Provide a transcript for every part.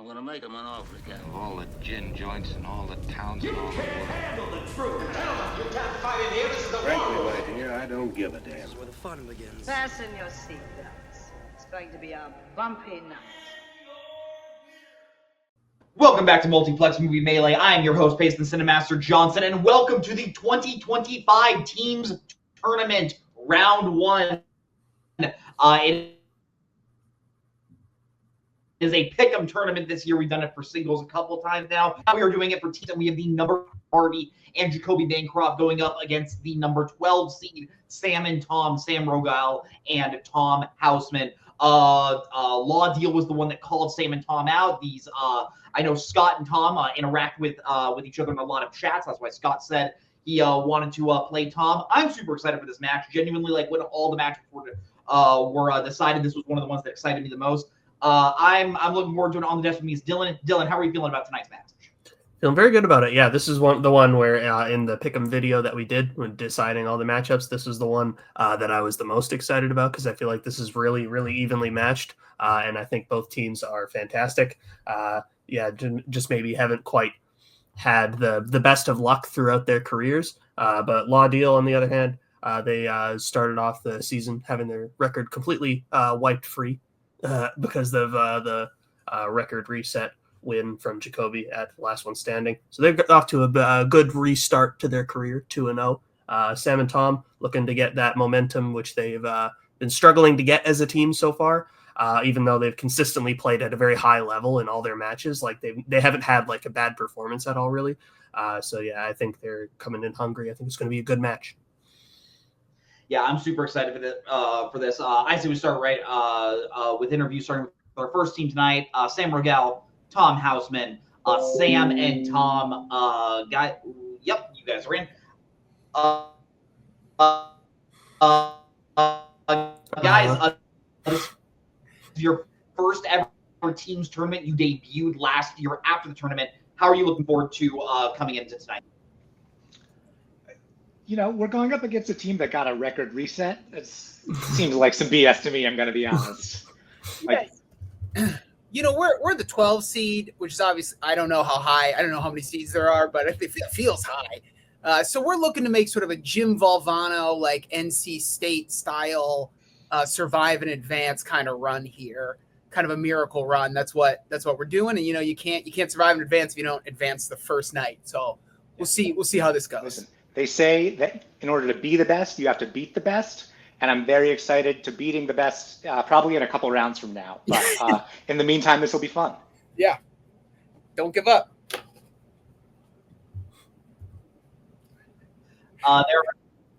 gonna make him an offer again. Of all the gin joints and all the towns and all the Can't world. handle the truth. Gentlemen, you can't fight in here. This is the Frankly, war my dear, I don't give a damn. This is where the fun begins. Fasten your seatbelts. It's going to be a bumpy night. Welcome back to Multiplex Movie Melee. I am your host, Payson Cinemaster Johnson, and welcome to the 2025 Teams Tournament Round 1. It is a pick'em tournament this year. We've done it for singles a couple of times now. Now we are doing it for teams, and we have the number Harvey and Jacoby Bancroft going up against the number 12 seed Sam and Tom, Sam Rogel and Tom Houseman. Law Deal was the one that called Sam and Tom out. These I know Scott and Tom interact with each other in a lot of chats. That's why Scott said he wanted to play Tom. I'm super excited for this match. Genuinely, like when all the matches were decided, this was one of the ones that excited me the most. I'm looking forward to it. On the desk with me is Dylan. Dylan, how are you feeling about tonight's match? Feeling very good about it. Yeah, this is the one where in the pick'em video that we did when deciding all the matchups, this was the one that I was the most excited about because I feel like this is really, really evenly matched, and I think both teams are fantastic. Just maybe haven't quite had the best of luck throughout their careers, but Law Deal, on the other hand, they started off the season having their record completely wiped free because of the record reset win from Jacoby at Last One Standing. So they've got off to a good restart to their career, 2-0. Sam and Tom looking to get that momentum, which they've been struggling to get as a team so far, even though they've consistently played at a very high level in all their matches. Like they haven't had like a bad performance at all, really. So yeah, I think they're coming in hungry. I think it's going to be a good match. Yeah, I'm super excited for this. I say we start right with interviews, starting with our first team tonight. Sam Rogel, Tom Houseman, Sam and Tom. Yep, you guys are in. Guys, this is your first ever teams tournament. You debuted last year after the tournament. How are you looking forward to coming into tonight? You know, we're going up against a team that got a record reset. It seems like some BS to me, I'm going to be honest. You know, we're the 12 seed, which is obviously, I don't know how high, I don't know how many seeds there are, but it feels high. So we're looking to make sort of a Jim Valvano, like NC State style, survive and advance kind of run here, kind of a miracle run. That's what we're doing. And, you know, you can't survive and advance if you don't advance the first night. So we'll see how this goes. Listen, they say that in order to be the best, you have to beat the best. And I'm very excited to beating the best, probably in a couple rounds from now. But in the meantime, this will be fun. Yeah. Don't give up.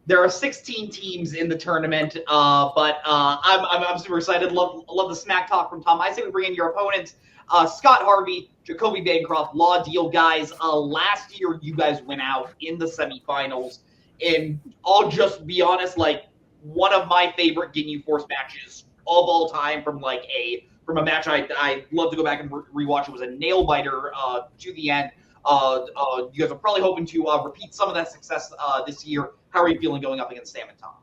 There are 16 teams in the tournament, but I'm super excited. Love the smack talk from Tom. I say we bring in your opponents, Scott Harvey, Jacoby Bancroft, Law Deal. Guys, last year you guys went out in the semifinals, and I'll just be honest, like, one of my favorite Ginyu Force matches of all time from a match I love to go back and rewatch. It was a nail biter to the end. You guys are probably hoping to repeat some of that success this year. How are you feeling going up against Sam and Tom?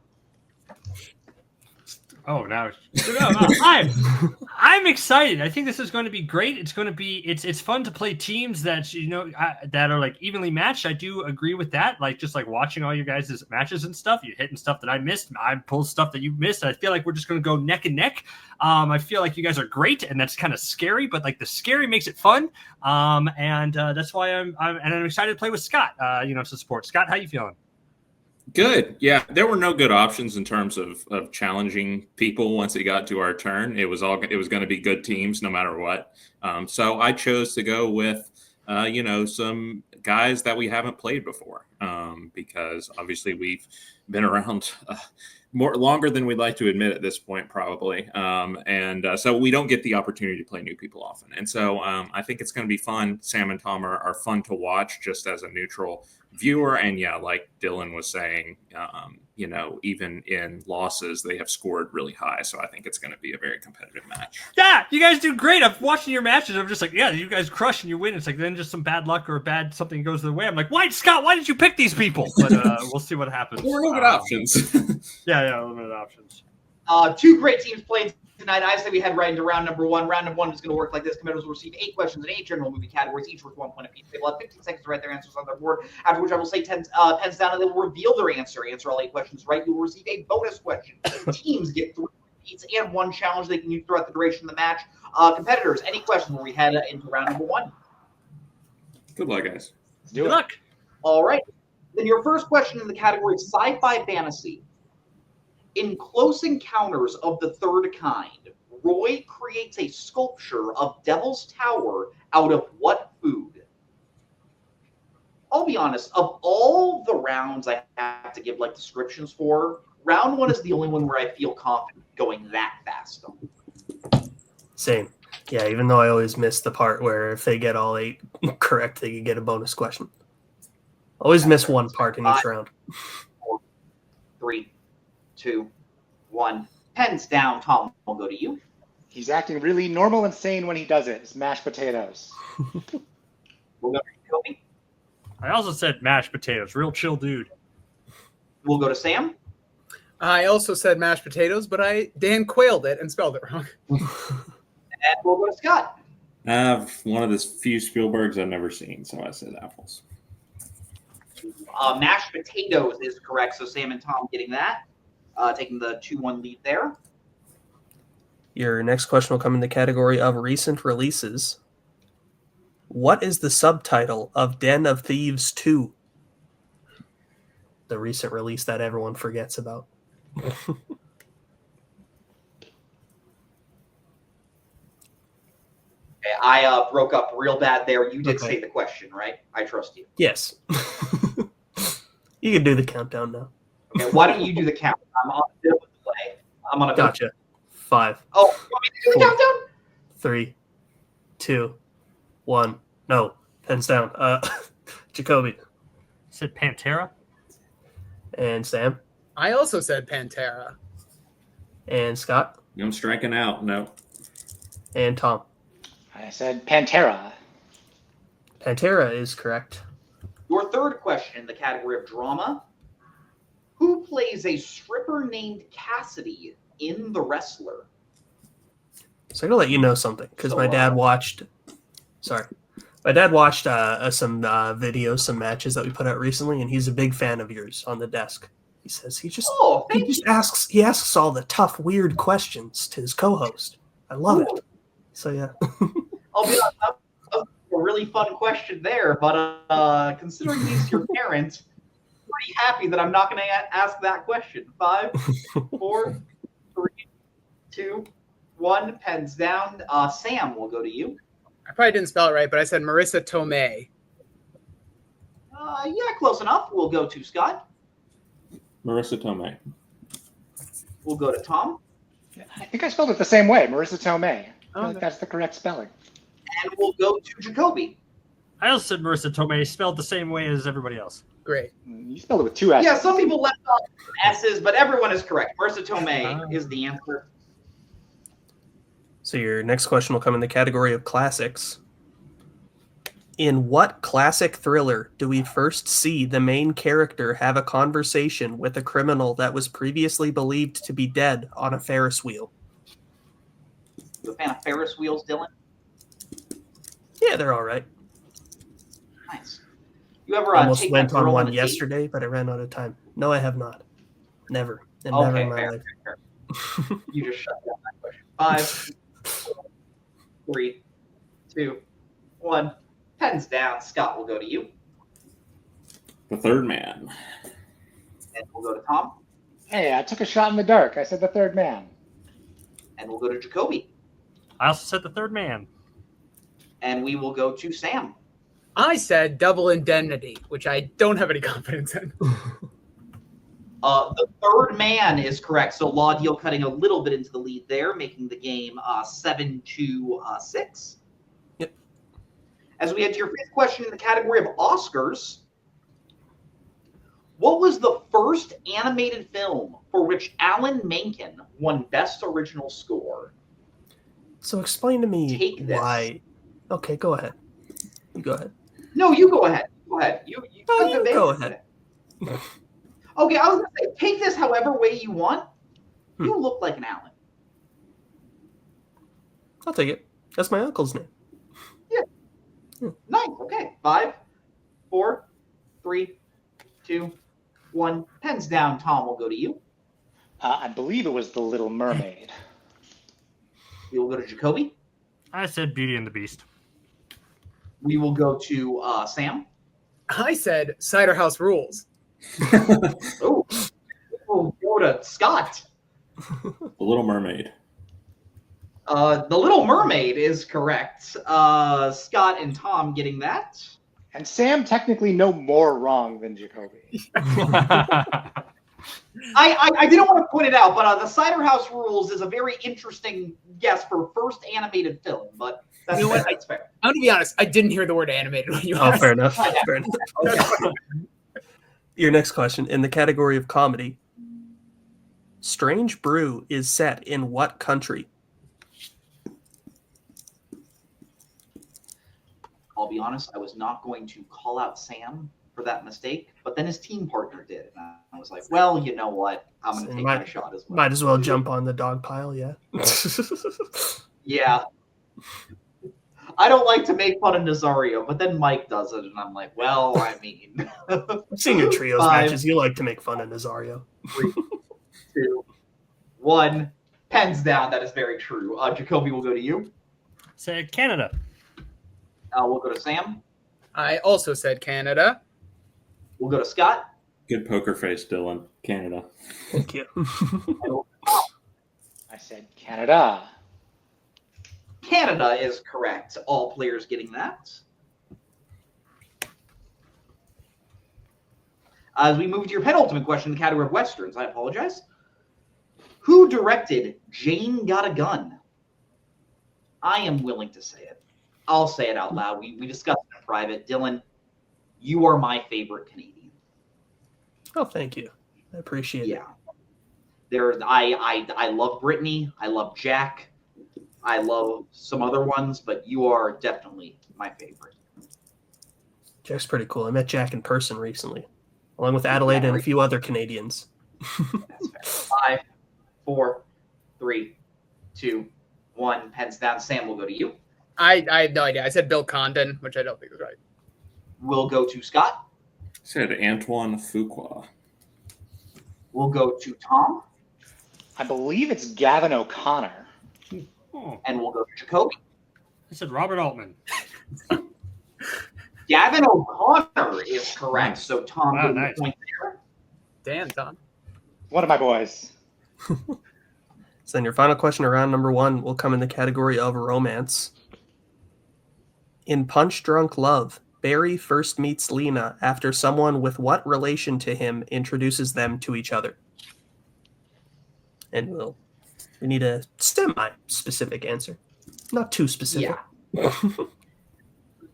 Oh, now I'm excited. I think this is going to be great. It's going to be it's fun to play teams that that are like evenly matched. I do agree with that. Like just like watching all your guys' matches and stuff. You're hitting stuff that I missed. I pulled stuff that you missed. I feel like we're just going to go neck and neck. I feel like you guys are great, and that's kind of scary. But like the scary makes it fun. And that's why I'm excited to play with Scott. To support Scott. How you feeling? Good. Yeah, there were no good options in terms of challenging people once it got to our turn. It was going to be good teams no matter what. So I chose to go with, some guys that we haven't played before because obviously we've been around longer than we'd like to admit at this point, probably. So we don't get the opportunity to play new people often. And so I think it's going to be fun. Sam and Tom are fun to watch just as a neutral viewer. And yeah, like Dylan was saying, even in losses, they have scored really high. So I think it's going to be a very competitive match. Yeah, you guys do great. I'm watching your matches. I'm just like, yeah, you guys crush and you win. It's like then just some bad luck or something goes the way. I'm like, why, Scott? Why did you pick these people? But we'll see what happens. There were no good options. Yeah, limited options. Two great teams playing tonight, I say we head right into round number one. Round number one is going to work like this. Competitors will receive 8 questions in 8 general movie categories, each worth 1 point apiece. They will have 15 seconds to write their answers on their board, after which I will say pens down, and they will reveal their answer. Answer all 8 questions right, you will receive a bonus question. Teams get 3 repeats and 1 challenge they can use throughout the duration of the match. Competitors, any questions when we head into round number one? Good luck, guys. Good luck. All right. Then your first question in the category is sci-fi fantasy. In Close Encounters of the Third Kind, Roy creates a sculpture of Devil's Tower out of what food? I'll be honest, of all the rounds I have to give like descriptions for, round one is the only one where I feel confident going that fast. Same. Yeah, even though I always miss the part where if they get all 8 correct, they can get a bonus question. Always miss one part in each round. 4, 3, 2, 1. Pens down. Tom, we'll go to you. He's acting really normal and sane when he does it. It's mashed potatoes. We'll go to Kobe. I also said mashed potatoes. Real chill dude. We'll go to Sam. I also said mashed potatoes, but Dan quailed it and spelled it wrong. And we'll go to Scott. I have one of the few Spielbergs I've never seen, so I said apples. Mashed potatoes is correct, so Sam and Tom getting that. Taking the 2-1 lead there. Your next question will come in the category of recent releases. What is the subtitle of Den of Thieves 2? The recent release that everyone forgets about. I broke up real bad there. You did say the question, right? I trust you. Yes. You can do the countdown now. Okay, why don't you do the count? I'm on a bit of a delay. I'm on a Gotcha. 5. Oh, you want me to do the countdown? 3, 2, 1. No, pens down. Jacoby. Said Pantera. And Sam. I also said Pantera. And Scott. I'm striking out. No. And Tom. I said Pantera. Pantera is correct. Your third question in the category of drama. Who plays a stripper named Cassidy in The Wrestler? So I'm going to let you know something, because my dad watched... Sorry. My dad watched some videos, some matches that we put out recently, and he's a big fan of yours on the desk. He says he just asks all the tough, weird questions to his co-host. I love it. So yeah. I'll be honest, that was a really fun question there, but considering he's your parent, I'm pretty happy that I'm not going to ask that question. 5, 4, 3, 2, 1. Pens down. Sam, we'll go to you. I probably didn't spell it right, but I said Marissa Tomei. Yeah, close enough. We'll go to Scott. Marissa Tomei. We'll go to Tom. I think I spelled it the same way, Marissa Tomei. I Oh, feel like that's the correct spelling. And we'll go to Jacoby. I also said Marissa Tomei, spelled the same way as everybody else. Great. You spelled it with 2 S's. Yeah, some people left off S's, but everyone is correct. Marissa Tomei is the answer. So your next question will come in the category of classics. In what classic thriller do we first see the main character have a conversation with a criminal that was previously believed to be dead on a Ferris wheel? You a fan of Ferris wheels, Dylan? Yeah, they're all right. Nice. You ever Almost take went that on girl one a date? yesterday, but I ran out of time. No, I have not. Never. And Okay, never in my fair, life. fair. You just shut down that question. 5, 4, 3, 2, 1. Pens down. Scott, will go to you. The Third Man. And we'll go to Tom. Hey, I took a shot in the dark. I said The Third Man. And we'll go to Jacoby. I also said The Third Man. And we will go to Sam. I said Double Indemnity, which I don't have any confidence in. The Third Man is correct. So Law Deal cutting a little bit into the lead there, making the game 7-6. Yep. As we head to your fifth question in the category of Oscars, what was the first animated film for which Alan Menken won Best Original Score? So explain to me Take this. why. Okay, go ahead. You go ahead. No, you go ahead. Go ahead. You go ahead. Okay, I was going to say, take this however way you want. You look like an Alan. I'll take it. That's my uncle's name. Nice. Okay. 5, 4, 3, 2, 1. Pens down. Tom will go to you. I believe it was The Little Mermaid. We will go to Jacoby. I said Beauty and the Beast. We will go to Sam. I said Cider House Rules. Oh, we'll go to Scott. The Little Mermaid. The Little Mermaid is correct. Scott and Tom getting that. And Sam technically no more wrong than Jacoby. I didn't want to point it out, but the Cider House Rules is a very interesting guess for first animated film. But that's, You know what? that's fair. I'm gonna be honest. I didn't hear the word animated when you Oh, asked. fair enough. Yeah. Fair enough. Okay. Your next question. In the category of comedy, Strange Brew is set in what country? I'll be honest, I was not going to call out Sam for that mistake, but then his team partner did. And I was like, well, you know what? I'm going to take my shot as well. Might as well jump on the dog pile, yeah. Yeah. I don't like to make fun of Nazario, but then Mike does it, and I'm like, well, I mean. I've seen your trios 5, matches. You like to make fun of Nazario. 3, 2, 1. Pens down. That is very true. Jacoby will go to you. Said Canada. We'll go to Sam. I also said Canada. We'll go to Scott. Good poker face, Dylan. Canada. Thank you. I said Canada. Canada is correct. All players getting that. As we move to your penultimate question, the category of Westerns, I apologize. Who directed Jane Got a Gun? I am willing to say it. I'll say it out loud. We discussed it in private. Dylan, you are my favorite Canadian. Oh, thank you. I appreciate it. Yeah. I love Brittany. I love Jack. I love some other ones, but you are definitely my favorite. Jack's pretty cool. I met Jack in person recently, along with Adelaide and a few other Canadians. That's fair. 5, 4, 3, 2, 1. Pens down. Sam will go to you. I have no idea. I said Bill Condon, which I don't think is right. We'll go to Scott. Said Antoine Fuqua. We'll go to Tom. I believe it's Gavin O'Connor. Oh, And we'll go to Jacoby. I said Robert Altman. Gavin O'Connor is correct. So Tom Wow, gets nice. the point there. Damn, Tom. One of my boys. So then your final question around number 1 will come in the category of romance. In Punch Drunk Love, Barry first meets Lena after someone with what relation to him introduces them to each other? And we need a semi-specific answer. Not too specific. Yeah.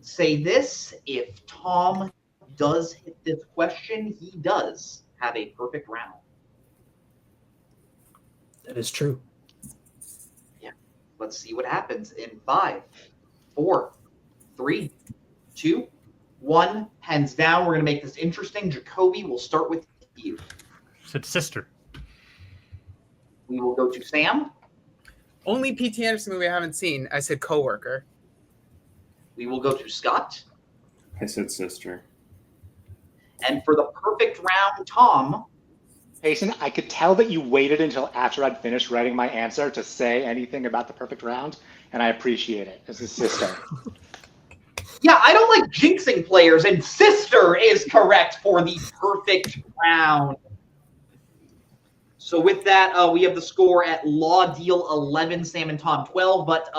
Say this, if Tom does hit this question, he does have a perfect round. That is true. Let's see what happens in 5, 4, 3, 2, 1. Hands down. We're going to make this interesting. Jacoby, we'll start with you. Said sister. We will go to Sam. Only P.T. Anderson movie I haven't seen. I said Coworker. We will go to Scott. I said sister. And for the perfect round, Tom. Payson, I could tell that you waited until after I'd finished writing my answer to say anything about the perfect round, and I appreciate it. As a sister. Yeah, I don't like jinxing players, and sister is correct for the perfect round. So with that, we have the score at Law Deal 11, Sam and Tom 12, but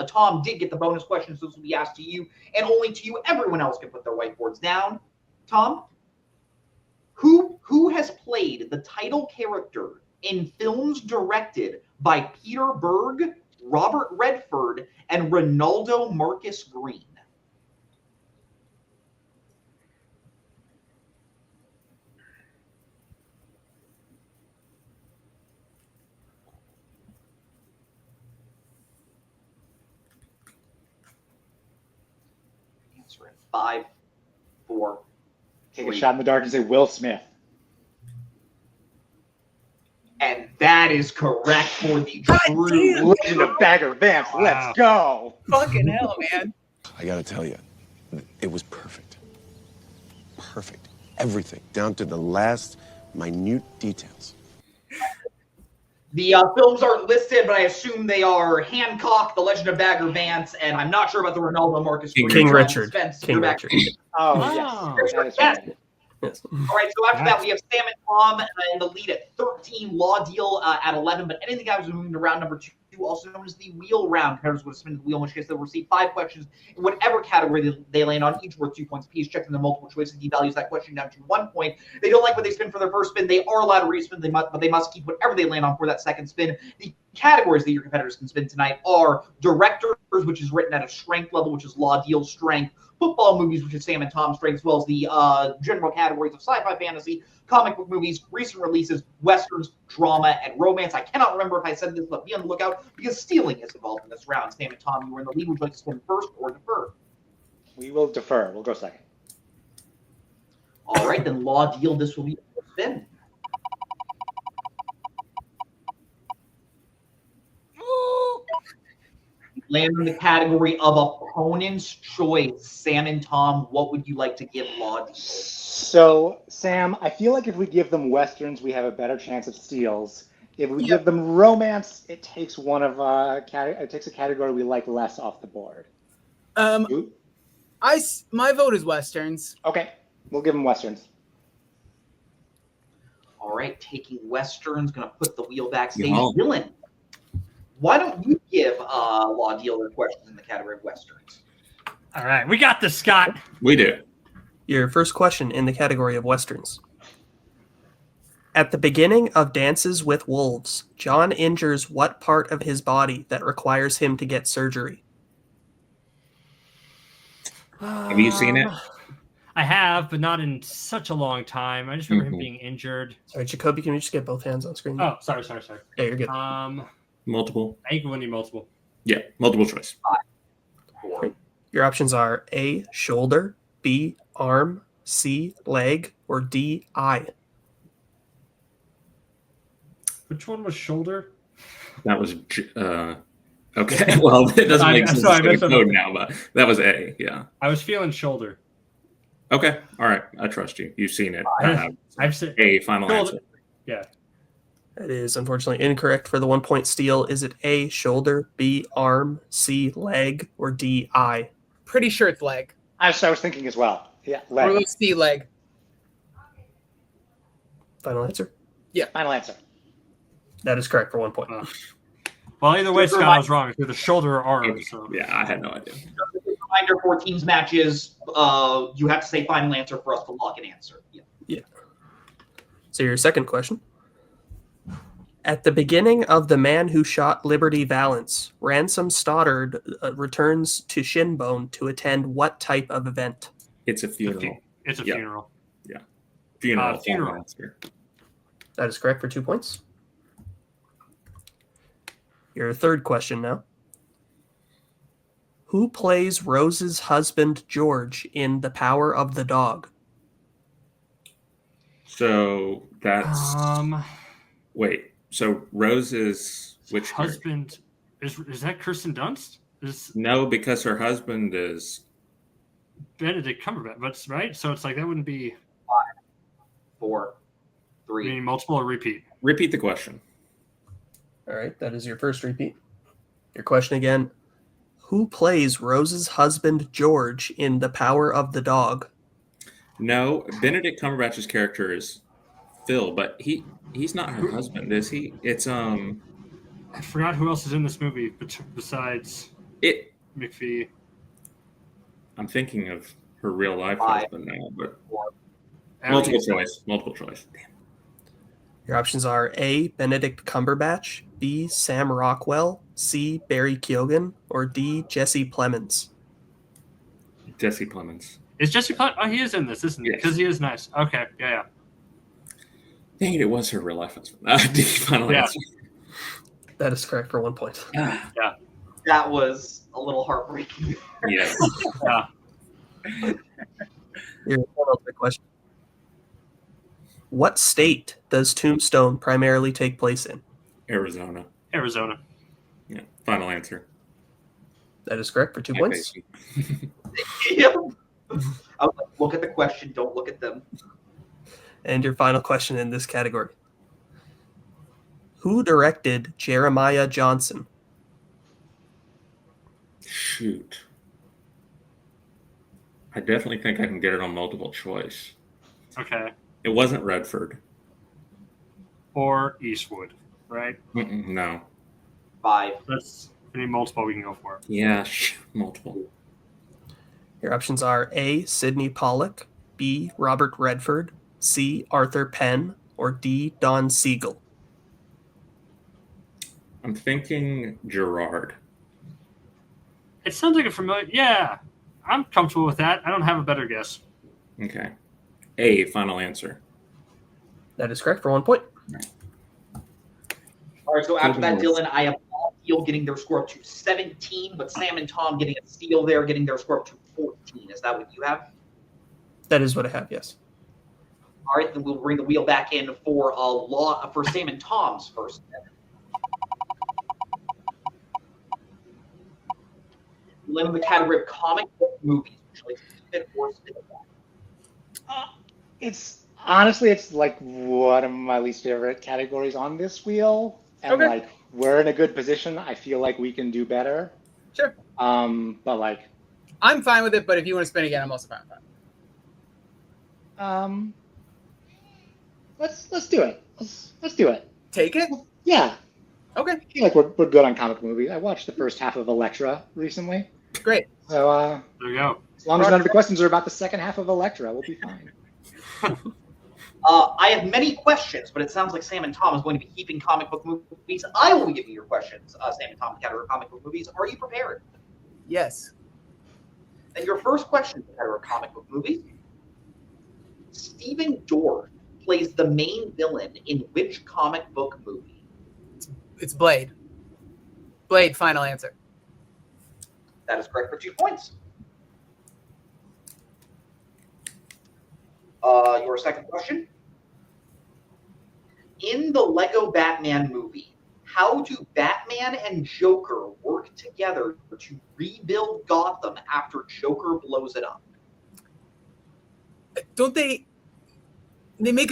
Tom did get the bonus question, so this will be asked to you, and only to you. Everyone else can put their whiteboards down. Tom, who has played the title character in films directed by Peter Berg, Robert Redford, and Ronaldo Marcus Green? Answer in 5, 4, 3. 4, Take a shot in the dark and say Will Smith. And that is correct for the true Legend of Bagger Vance. Let's go. Fucking hell, man. I gotta tell you, it was perfect. Perfect. Everything, down to the last minute details. The films aren't listed, but I assume they are Hancock, The Legend of Bagger Vance, and I'm not sure about the Ronaldo Marcus. King Richard. King Richard. Oh, Wow. yes. That is Yes. right. Yes. All right, so after that, we have Sam and Tom in the lead at 13, Law Deal at 11, but anything guys was moving to round number 2, also known as the wheel round. Competitors would spin the wheel, in which case they'll receive 5 questions in whatever category they land on, each worth 2 points apiece. Checking the multiple choice and devalues that question down to 1 point. They don't like what they spin for their first spin. They are allowed to respin, but they must keep whatever they land on for that second spin. The categories that your competitors can spin tonight are directors, which is written at a strength level, which is Law Deal strength, football movies, which is Sam and Tom strength, as well as the general categories of sci-fi, fantasy, comic book movies, recent releases, westerns, drama, and romance. I cannot remember if I said this, but be on the lookout because stealing is involved in this round. Sam and Tom, you were in the lead. Would you like to spin first or defer? We will defer. We'll go second. All right, then Law Deal. This will be the spin. Land in the category of opponent's choice. Sam and Tom, what would you like to give Law Deal? So, Sam, I feel like if we give them westerns, we have a better chance of steals. If we give them romance, it takes a category we like less off the board. My vote is westerns. Okay, we'll give them westerns. All right, taking westerns, going to put the wheel backstage. No. Dylan, why don't you give Law Deal their questions in the category of westerns? All right, we got this, Scott. We do. Your first question in the category of westerns. At the beginning of Dances with Wolves, John injures what part of his body that requires him to get surgery? Have you seen it? I have, but not in such a long time. I just remember him being injured. Sorry, Jacoby, can you just get both hands on screen? Oh, sorry. Yeah, you're good. Multiple. I think we'll need multiple. Yeah, multiple choice. Your options are A, shoulder, B, arm, C, leg, or D, eye. Which one was shoulder? That was okay. Well, it doesn't make sense sorry, to code now, but that was A. Yeah. I was feeling shoulder. Okay. All right. I trust you. You've seen it. I've said A final shoulder. answer. Yeah. That is unfortunately incorrect for the 1 point steal. Is it A, shoulder, B, arm, C, leg, or D, eye? Pretty sure it's leg. I was thinking as well. Yeah, Or leg. let's see leg. Final answer? Final answer. That is correct for 1 point. Well, either way, Scott, I was wrong. It's either shoulder or arm. Okay. So. Yeah, I had no idea. Reminder for teams matches, you have to say final answer for us to lock an answer. Yeah. So your second question. At the beginning of The Man Who Shot Liberty Valance, Ransom Stoddard returns to Shinbone to attend what type of event? It's a funeral. It's a Yep. funeral. Yeah. Funeral. Funeral. Answer. That is correct for 2 points. Your third question now. Who plays Rose's husband, George, in The Power of the Dog? So that's wait. So Rose is which husband is that Kirsten Dunst? No, because her husband is Benedict Cumberbatch, but right? So it's like that wouldn't be 5, 4, 3. Meaning multiple or repeat? Repeat the question. All right, that is your first repeat. Your question again. Who plays Rose's husband, George, in The Power of the Dog? No, Benedict Cumberbatch's character is Phil, but he's not her husband, is he? It's I forgot who else is in this movie besides it. McPhee. I'm thinking of her real life 5, husband now, but 4. multiple choice. Multiple choice. Damn. Your options are A, Benedict Cumberbatch, B, Sam Rockwell, C, Barry Keoghan, or D, Jesse Plemons. Jesse Plemons. Is Jesse Plemons? Oh, he is in this, isn't he? Yes. Because he is nice. Okay, yeah. Dang it was her real life husband. D, final Yeah. answer. That is correct for 1 point. That was a little heartbreaking. Yeah. Your penultimate question. What state does Tombstone primarily take place in? Arizona. Arizona. Yeah. Final answer. That is correct for 2 My points. baby. Yep. I was like, look at the question, don't look at them. And your final question in this category. Who directed Jeremiah Johnson? Shoot. I definitely think I can get it on multiple choice. Okay. It wasn't Redford. Or Eastwood, right? No. 5. That's any multiple we can go for. Yeah, multiple. Your options are A. Sidney Pollack, B. Robert Redford, C. Arthur Penn, or D. Don Siegel. I'm thinking Gerard. It sounds like a familiar. Yeah, I'm comfortable with that. I don't have a better guess. Okay. A, final answer. That is correct for 1 point. All right, so after that, Good Dylan, I have Teal getting their score up to 17, but Sam and Tom getting a steal there, getting their score up to 14. Is that what you have? That is what I have, yes. All right, then we'll bring the wheel back in for for Sam and Tom's first. We'll in the category of comic book movies. Would you like to keep it or spin it back? It's honestly, it's like one of my least favorite categories on this wheel, and Okay. like we're in a good position. I feel like we can do better. Sure. But like, I'm fine with it, but if you want to spin again, I'm also fine with that. let's do it. Let's do it. Take it? Yeah. Okay, I feel like we're good on comic movies. I watched the first half of Elektra recently, great. so There you go. as long as none of the questions are about the second half of Elektra, we'll be fine. I have many questions, but it sounds like Sam and Tom is going to be keeping comic book movies. I will be giving you your questions, Sam and Tom, in the category of comic book movies. Are you prepared? Yes. And your first question in the category of comic book movies. Stephen Dorff plays the main villain in which comic book movie? It's Blade. Blade, final answer. That is correct for 2 points. Your second question. In the Lego Batman movie, how do Batman and Joker work together to rebuild Gotham after Joker blows it up? Don't they make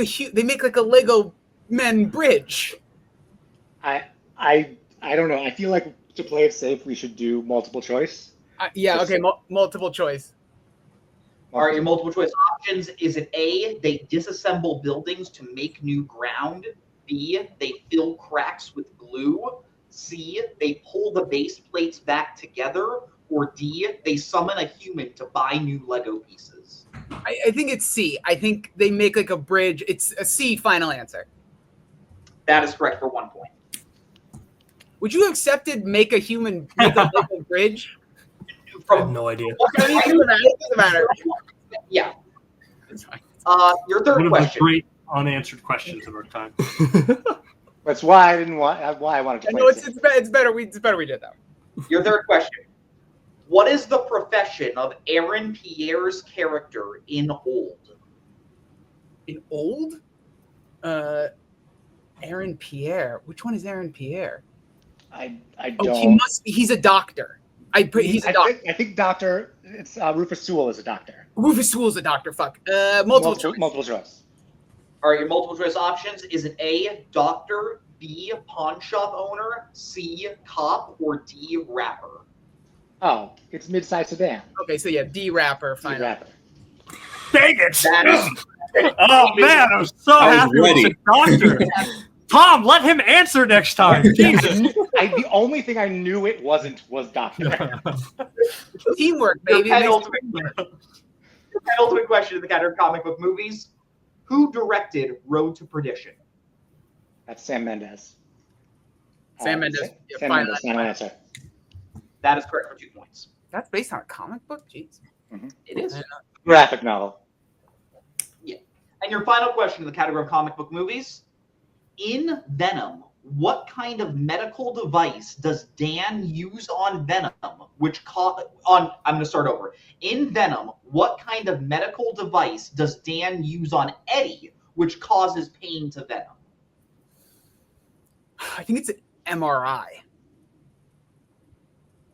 like a Lego men bridge. I don't know. I feel like to play it safe, we should do multiple choice. Yeah, okay, multiple choice. All right, your multiple choice options. Is it A, they disassemble buildings to make new ground? B, they fill cracks with glue? C, they pull the base plates back together? Or D, they summon a human to buy new Lego pieces? I think it's C. I think they make like a bridge. It's a C, final answer. That is correct for 1 point. Would you have accepted make a Lego bridge? I have no idea. I mean, it doesn't matter. Yeah. Your third One of the question. great unanswered questions of our time. That's why I didn't want. Why I wanted to. I Play know it safe. it's better. It's better we did that. Your third question. What is the profession of Aaron Pierre's character in Old? In Old? Aaron Pierre. Which one is Aaron Pierre? I Oh, don't. he must be. He's a doctor. He's a doctor. I think Doctor. It's Rufus Sewell is a doctor. Rufus Sewell is a doctor. Fuck. Multiple choice. Multiple choice. All right, your multiple choice options. Is it A, doctor, B, pawn shop owner, C, cop, or D, rapper? Oh, it's mid-sized sedan. Okay, so yeah, D rapper. D Fine. rapper. Dang it! That is Oh man, I was so I was happy ready. with the doctor. Tom, let him answer next time. Jesus. The only thing I knew it wasn't was doctor. Teamwork, your baby. penultimate question in the category of comic book movies. Who directed Road to Perdition? That's Sam Mendes. Sam Mendes. Yeah, Sam fine. Mendes. Final answer. That is correct for 2 points. That's based on a comic book? Jeez. It is. Graphic novel. And your final question in the category of comic book movies. In Venom, what kind of medical device does Dan use on Venom? I'm going to start over. In Venom, what kind of medical device does Dan use on Eddie, which causes pain to Venom? I think it's an MRI.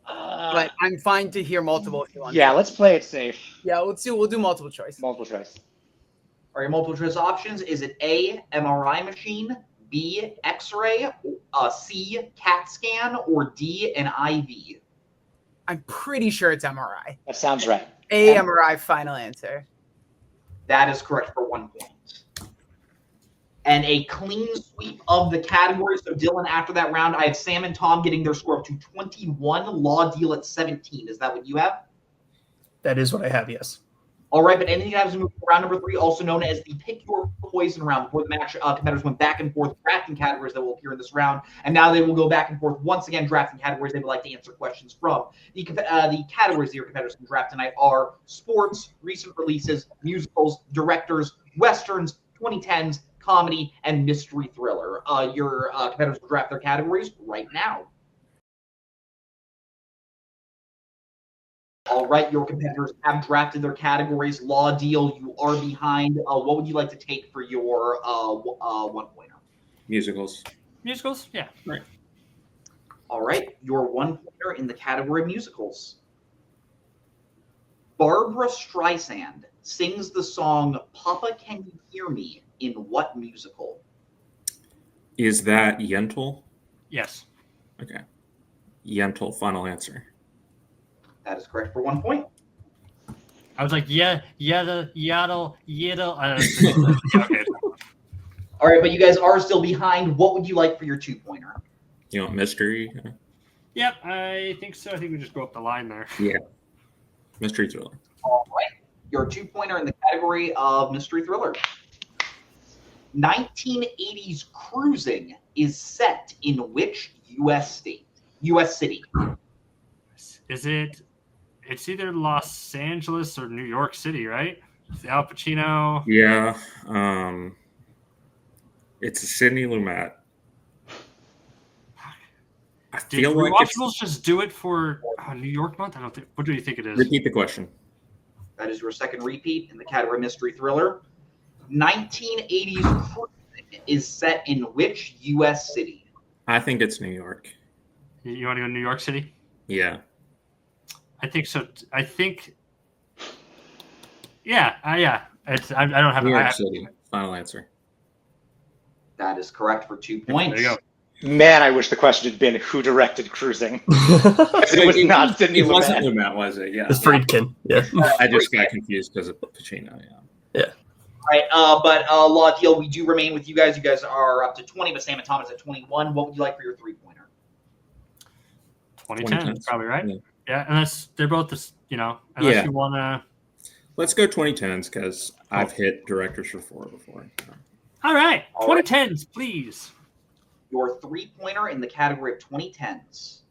But I'm fine to hear multiple if you want. Yeah, let's play it safe. Yeah, let's do. We'll do multiple choice. Multiple choice. All right, multiple choice options. Is it A, MRI machine, B, X-ray, C, CAT scan, or D, an IV? I'm pretty sure it's MRI. That sounds right. A MRI final answer. That is correct for 1 point. And a clean sweep of the categories. So, Dylan, after that round, I have Sam and Tom getting their score up to 21, Law Deal at 17. Is that what you have? That is what I have, yes. All right, but anything that happens to move to round number 3, also known as the Pick Your Poison round. Before the match, competitors went back and forth drafting categories that will appear in this round, and now they will go back and forth once again drafting categories they would like to answer questions from. The categories that your competitors can draft tonight are sports, recent releases, musicals, directors, westerns, 2010s, comedy, and mystery thriller. Your competitors will draft their categories right now. All right, your competitors have drafted their categories. Law Deal, you are behind. What would you like to take for your 1-pointer? Musicals. Musicals? Yeah. Right. All right, your 1-pointer in the category of musicals. Barbara Streisand sings the song Papa Can You Hear Me in what musical? Is that Yentl? Yes. Okay. Yentl, final answer. That is correct for 1 point. I was like, yaddle, yiddle. Okay. All right, but you guys are still behind. What would you like for your 2-pointer? You want mystery? Yep, I think so. I think we just go up the line there. Yeah. Mystery thriller. All right, your 2-pointer in the category of mystery thriller. 1980s Cruising is set in which U.S. state? U.S. city? Is it? It's either Los Angeles or New York City, right? It's Al Pacino. Yeah. It's Sidney Lumet. I Did feel like it's... Rewatchables just do it for New York month? I don't think. What do you think it is? Repeat the question. That is your second repeat in the category mystery thriller. 1980s Cruising is set in which U.S. city? I think it's New York. You want to go to New York City? Yeah. I think so. I think. Yeah. Yeah. It's. I don't have. New York City. Final answer. That is correct for 2 points. There you go. Man, I wish the question had been who directed Cruising. It was not Sidney It wasn't Lumet. Lumet, was it? Yeah. It's Friedkin. Yeah. I just got confused because of Pacino. Yeah. All right, but Law Deal, we do remain with you guys. You guys are up to 20, but Sam and Tom is at 21. What would you like for your 3-pointer? 2010, probably right. Yeah. Yeah, unless they're both this. Unless you want to. Let's go 2010s because I've hit directors for 4 before. All right, All 2010s, please. Your 3-pointer in the category of 2010s.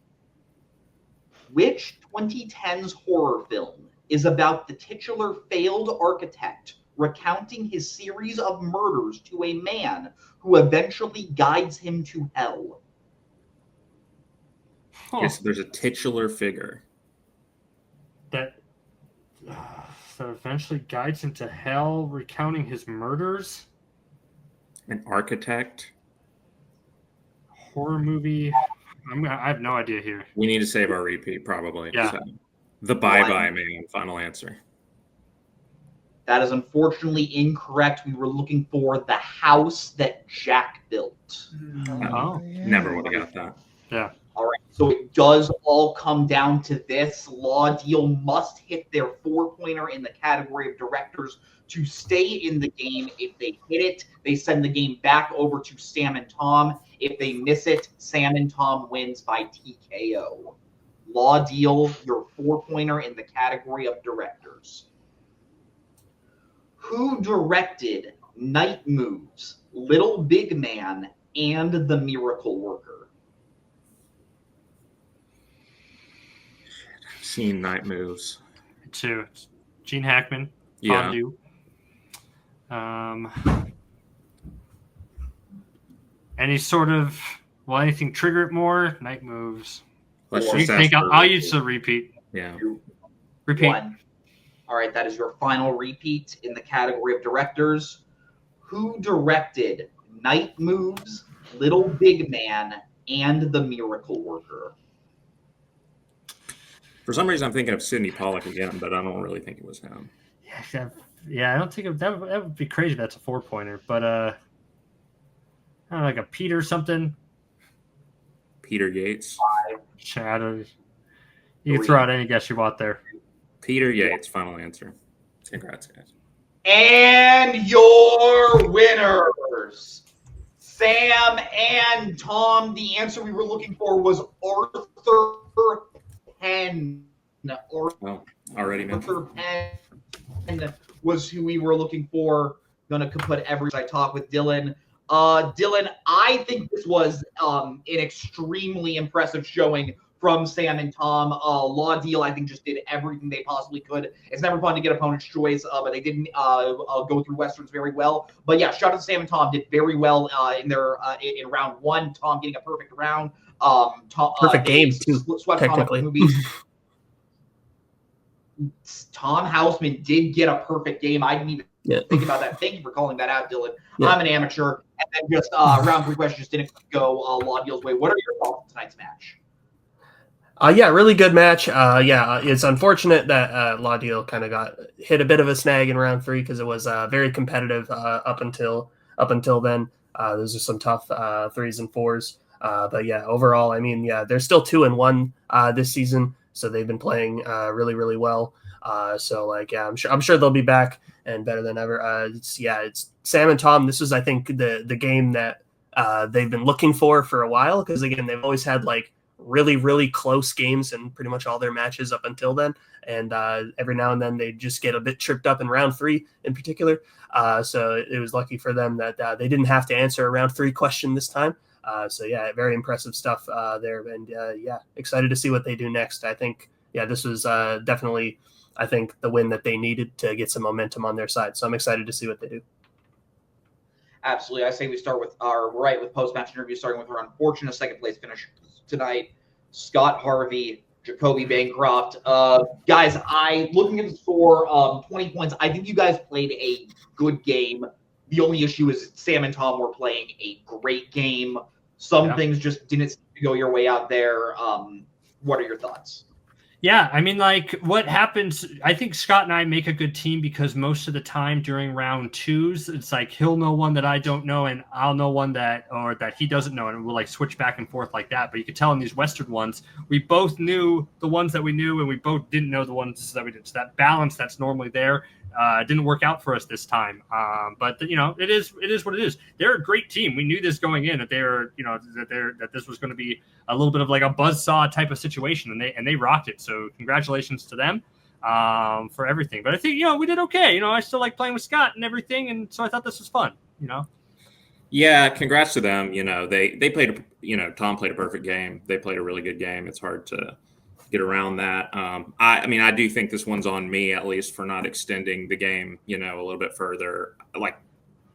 Which 2010s horror film is about the titular failed architect recounting his series of murders to a man who eventually guides him to hell? Yes, there's a titular figure. That eventually guides him to hell, recounting his murders. An architect. Horror movie. I have no idea here. We need to save our repeat, probably. Yeah. So, the Bye-Bye Man, final answer. That is unfortunately incorrect. We were looking for The House That Jack Built. Never would have got that. Yeah. All right, so it does all come down to this. Law Deal must hit their 4-pointer in the category of directors to stay in the game. If they hit it, they send the game back over to Sam and Tom. If they miss it, Sam and Tom wins by TKO. Law Deal, your 4-pointer in the category of directors. Who directed Night Moves, Little Big Man, and The Miracle Worker? Seen Night Moves. Two. Gene Hackman. Yeah. Any sort of anything trigger it more? Night Moves. Let's You just think ask for I'll a use the repeat. Yeah. Repeat. 1. All right, that is your final repeat in the category of directors. Who directed Night Moves, Little Big Man, and The Miracle Worker? For some reason, I'm thinking of Sidney Pollack again, but I don't really think it was him. Yeah, I don't think that would be crazy. That's a 4-pointer, but I don't know, like a Peter something. Peter Yates. You can throw out any guess you want there. Peter Yates, final answer. Congrats, guys. And your winners, Sam and Tom. The answer we were looking for was Arthur Penn. Already mentioned. Arthur Penn was who we were looking for. Gonna put every I talk with Dylan. Dylan, I think this was an extremely impressive showing from Sam and Tom. Law Deal, I think, just did everything they possibly could. It's never fun to get opponent's choice, but they didn't go through Westerns very well. But yeah, shout out to Sam and Tom, did very well in their in round one. Tom getting a perfect round. Perfect game too, technically. Tom Houseman did get a perfect game. I didn't even think about that. Thank you for calling that out, Dylan. Yeah. I'm an amateur. And then just round three questions didn't go Law Deal's way. What are your thoughts on tonight's match? Yeah, really good match. It's unfortunate that Law Deal kind of got hit a bit of a snag in round three because it was very competitive up until then. Those are some tough 3s and 4s. But yeah, overall, I mean, yeah, they're still 2-1 this season, so they've been playing really, really well. So like, yeah, I'm sure they'll be back and better than ever. It's Sam and Tom. This is, I think, the game that they've been looking for a while, because again, they've always had like really, really close games in pretty much all their matches up until then. And every now and then they just get a bit tripped up in round 3 in particular. So it was lucky for them that they didn't have to answer a round 3 question this time. So yeah, very impressive stuff there. And yeah, excited to see what they do next. I think, yeah, this was definitely, I think, the win that they needed to get some momentum on their side. So I'm excited to see what they do. Absolutely. I say we start with with post-match interview, starting with our unfortunate second place finish tonight, Scott Harvey, Jacoby Bancroft. Guys, looking at the score, 20 points. I think you guys played a good game. The only issue is Sam and Tom were playing a great game. Some things just didn't seem to go your way out there. What are your thoughts? Yeah, I mean, like, what happens, I think Scott and I make a good team because most of the time during round 2s, it's like he'll know one that I don't know and I'll know one that he doesn't know, and we'll like switch back and forth like that. But you could tell in these Western ones, we both knew the ones that we knew and we both didn't know the ones that we did. So that balance that's normally there didn't work out for us this time. But you know, it is what it is. They're a great team. We knew this going in, that that this was going to be a little bit of like a buzzsaw type of situation, and they rocked it. So congratulations to them for everything. But I think, we did okay. I still like playing with Scott and everything, and so I thought this was fun. Yeah, congrats to them. They played. Tom played a perfect game. They played a really good game. It's hard to get around that. I mean, I do think this one's on me, at least, for not extending the game, a little bit further. Like,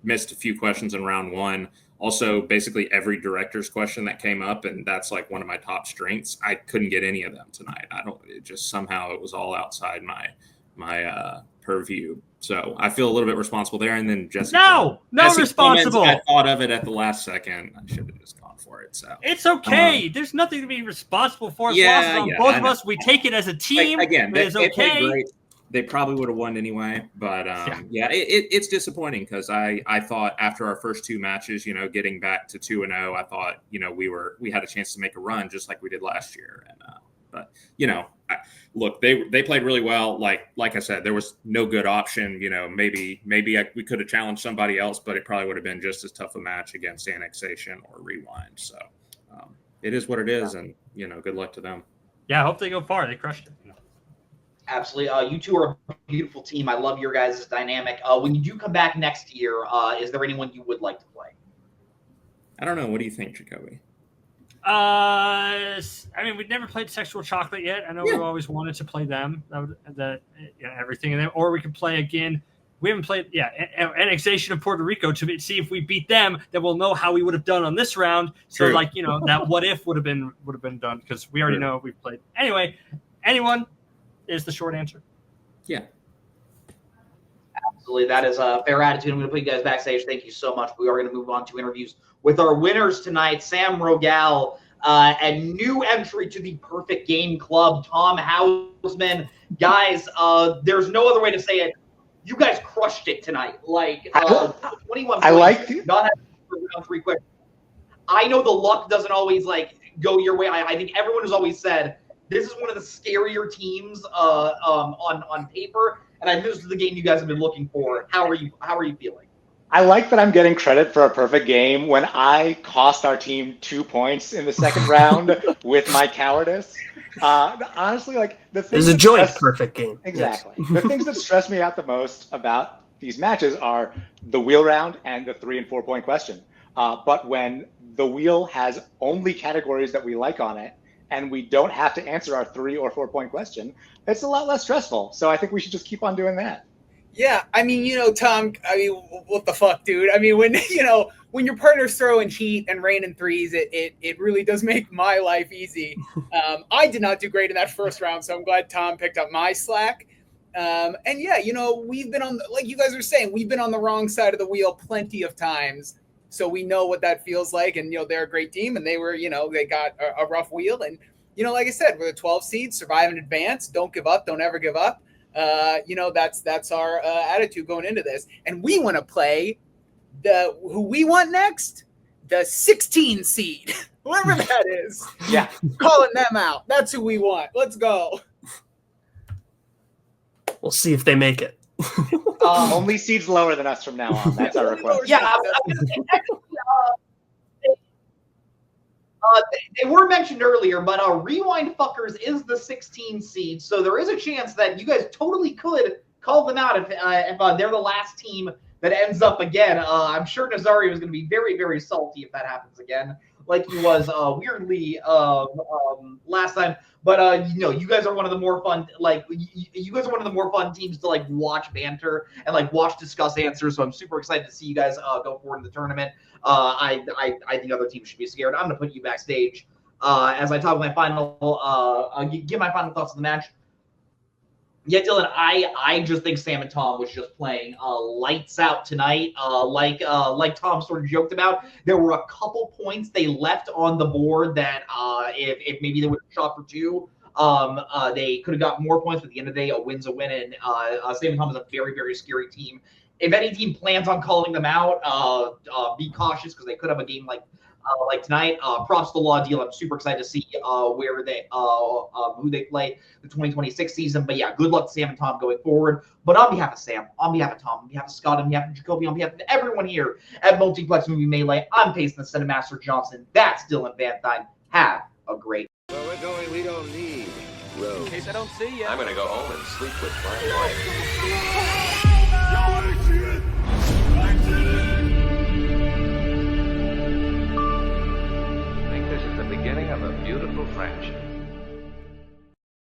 missed a few questions in round 1. Also, basically every director's question that came up, and that's like one of my top strengths. I couldn't get any of them tonight. Somehow it was all outside my purview. So I feel a little bit responsible there. And then Jessica, responsible. I thought of it at the last second. I should have just gone for it. So it's okay. There's nothing to be responsible for. Both of us, we take it as a team. Like, again, it's okay. They probably would have won anyway, but it's disappointing because I thought after our first 2 matches, getting back to 2-0, I thought we had a chance to make a run just like we did last year. And but look, they played really well. Like I said, there was no good option. Maybe we could have challenged somebody else, but it probably would have been just as tough a match against Annexation or Rewind. So it is what it is, and good luck to them. Yeah, I hope they go far. They crushed it. Absolutely. You two are a beautiful team. I love your guys' dynamic. When you do come back next year, is there anyone you would like to play? I don't know. What do you think, Jacoby? I mean, we've never played Sexual Chocolate yet. I know we've always wanted to play them. Everything, and then, or we could play again. We haven't played, Annexation of Puerto Rico to see if we beat them. Then we'll know how we would have done on this round. So, that what if would have been done because we already know we've played. Anyway, anyone is the short answer. Yeah. Absolutely. That is a fair attitude. I'm going to put you guys backstage. Thank you so much. We are going to move on to interviews with our winners tonight, Sam Rogal, and new entry to the Perfect Game Club, Tom Hausman. Guys, there's no other way to say it. You guys crushed it tonight. Like, 21 points, not having round 3 quick. I know the luck doesn't always, like, go your way. I think everyone has always said this is one of the scarier teams on paper, and I think this is the game you guys have been looking for. How are you feeling? I like that I'm getting credit for a perfect game when I cost our team 2 points in the second round with my cowardice. Honestly, like the things It's a joint perfect game. Exactly. Yes. The things that stress me out the most about these matches are the wheel round and the 3 and 4 point question. But when the wheel has only categories that we like on it, and we don't have to answer our 3 or 4 point question, it's a lot less stressful. So I think we should just keep on doing that. Yeah, I mean, Tom, what the fuck, dude? I mean, when your partner's throwing heat and raining threes, it really does make my life easy. I did not do great in that first round, so I'm glad Tom picked up my slack. And yeah, we've been on, like you guys were saying, we've been on the wrong side of the wheel plenty of times. So we know what that feels like. And, they're a great team, and they were, they got a rough wheel. And, like I said, we're the 12 seed, survive and advance, don't give up, don't ever give up. That's our attitude going into this. And we want to play who we want next, the 16 seed, whoever that is. Yeah. Calling them out. That's who we want. Let's go. We'll see if they make it. Only seeds lower than us from now on. That's our request. Yeah, they were mentioned earlier, but Rewind Fuckers is the 16 seed, so there is a chance that you guys totally could call them out if they're the last team that ends up again. I'm sure Nazario is going to be very, very salty if that happens again, like he was weirdly last time. But you guys are one of the more fun, you guys are one of the more fun teams to watch banter and watch discuss answers. So I'm super excited to see you guys go forward in the tournament. I think other teams should be scared. I'm going to put you backstage as I talk my give my final thoughts on the match. Yeah, Dylan, I just think Sam and Tom was just playing lights out tonight. Like Tom sort of joked about, there were a couple points they left on the board that if maybe they would have shot for 2, they could have got more points. But at the end of the day, a win's a win, and Sam and Tom is a very, very scary team. If any team plans on calling them out, be cautious because they could have a game like tonight. Props to Law Deal. I'm super excited to see where they who they play the 2026 season. But yeah, good luck to Sam and Tom going forward. But on behalf of Sam, on behalf of Tom, on behalf of Scott, on behalf of Jacoby, on behalf of everyone here at Multiplex Movie Melee, I'm Payson the Cinemaster Johnson. That's Dylan Van Dyne. Have a great. Where we're going, we don't need roads. In case I don't see you. I'm gonna go home and sleep with my wife. I think this is the beginning of a beautiful friendship.